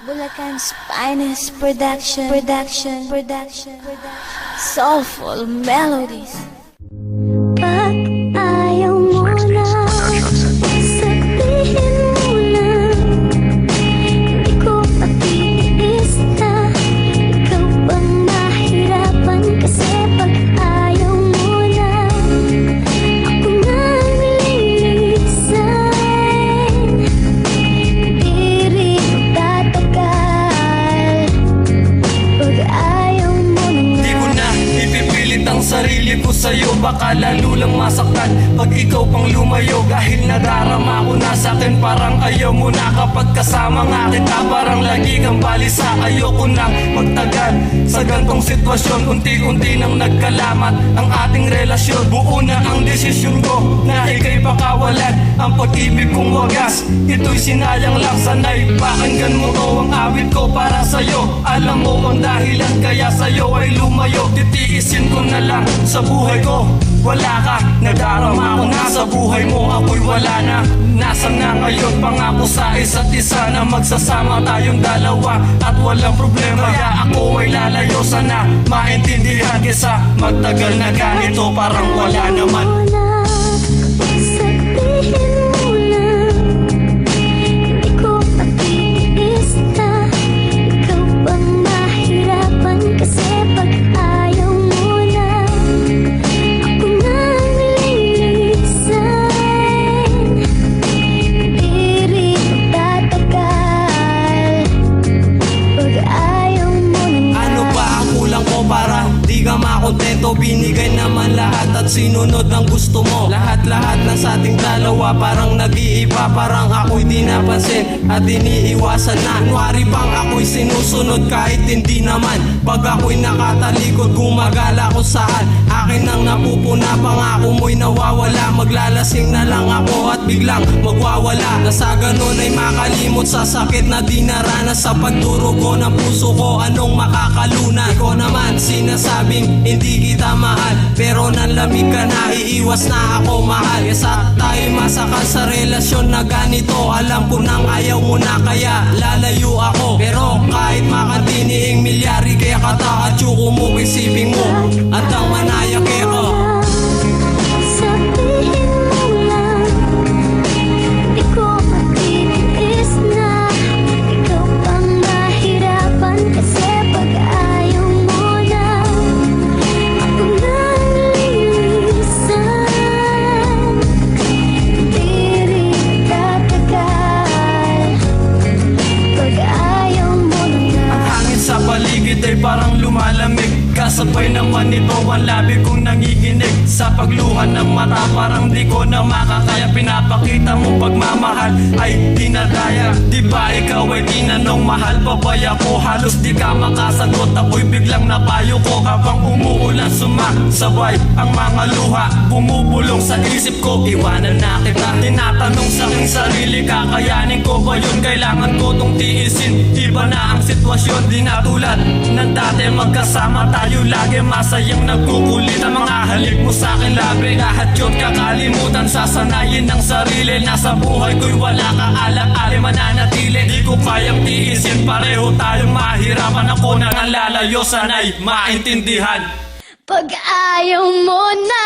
Bulacan's finest production, soulful melodies. Pag ayaw mo na, sabihin mo lang, hindi ko patitiis na. Ikaw bang mahirapan? Kasi pag ayaw mo na, ako na nililisan. Di rin tatagal pag ayaw mo na. Di ko na ipipilit ang sarili ko sa'yo, baka lalo lang masaktan pag ikaw pang lumayo. Dahil nadarama ko na sa'kin, parang ayaw mo na. Kapag kasama nga kita, parang lagi kang balisa. Ayoko nang magtagal sa gantong sitwasyon. Unti-unti nang nagkalamat ang ating relasyon. Buo na ang desisyon ko na ika'y pakawalan. Ang pag-ibig kong wagas, ito'y sinayang lang. Sana'y pakinggan mo to ang awit ko para sa'yo. Alam mo ang dahilan kaya sa'yo ay lumayo. Titiisin ko na lang sa buhay ko. Wala ka, nadarama ko na sa buhay mo. Ako'y wala na, nasan na ngayon? Pangako sa isa't isa na magsasama tayong dalawa at walang problema. Kaya ako ay lalayo, sana maintindihan. Kesa magtagal na ganito, parang wala naman. Sabihin mo lang, hindi ko patitiis na. Ikaw bang mahirapan? Kasi pag ayaw mo na, ako na nililisan. Di rin tatagal pag ayaw mo na. Ano ba ang kulang ko para di ka makontento? Binigay naman lahat at sinunod ang gusto mo. Lahat-lahat na sa ating dalawa parang nag-iiba. Parang ako'y di napansin at iniiwasan na. Kunwari pang ako'y sinusunod kahit hindi naman. Pag ako'y nakatalikod, gumagala kung saan. Akin ang napupuna, pangako mo'y nawawala. Maglalasing na lang ako at biglang magwawala. Na sa ganun ay makalimot sa sakit na di naranas. Sa pagdurugo ng puso ko, anong makakaluna? Ikaw naman sinasabing hindi kita mahal, pero nanlamig ka na, iiwas na ako mahal. Kesa tayo masakal sa relasyon na ganito. Alam ko nang ayaw mo na, kaya lalayo ako. Pero kahit makantiniing milyari, kaya kata at yuko mo, isipin mo andang manayak ko. Sabihin mo lang, di ko matitiis na. Ikaw bang mahirapan? Kasi pag ayaw mo na, ako na nililisan. Di rin tatagal pag ayaw mo na. Ang hangin sa paligid ay parang lumalamig. Kasabay naman nito ang labi kong nanginginig. Sa pagluha ng mata parang di ko na makakaya. Pinapakita mo pagmamahal ay dinadaya. Di ba ikaw ay tinanong mahal pa ba ako? Halos di ka makasagot, ako'y biglang napayo ko. Habang umuulan sumasabay ang mga luha, bumubulong sa isip ko, iwanan na kita. Tinatanong sa aking sarili, kakayanin ko ba yun? Kailangan ko tong tiisin. Iba na ang sitwasyon, di na tulad ng dati. Magkasama tayo lagi, masayang nagkukulit. Ang mga halik mo sa akin labi, lahat yun kakalimutan. Sasanayin ng sarili, nasa buhay ko'y wala ka alak-ali mananatili. Di ko kayang tiisin, pareho tayong mahirapan. Ako na nga lalayo, sana'y maintindihan. Pag ayaw mo na.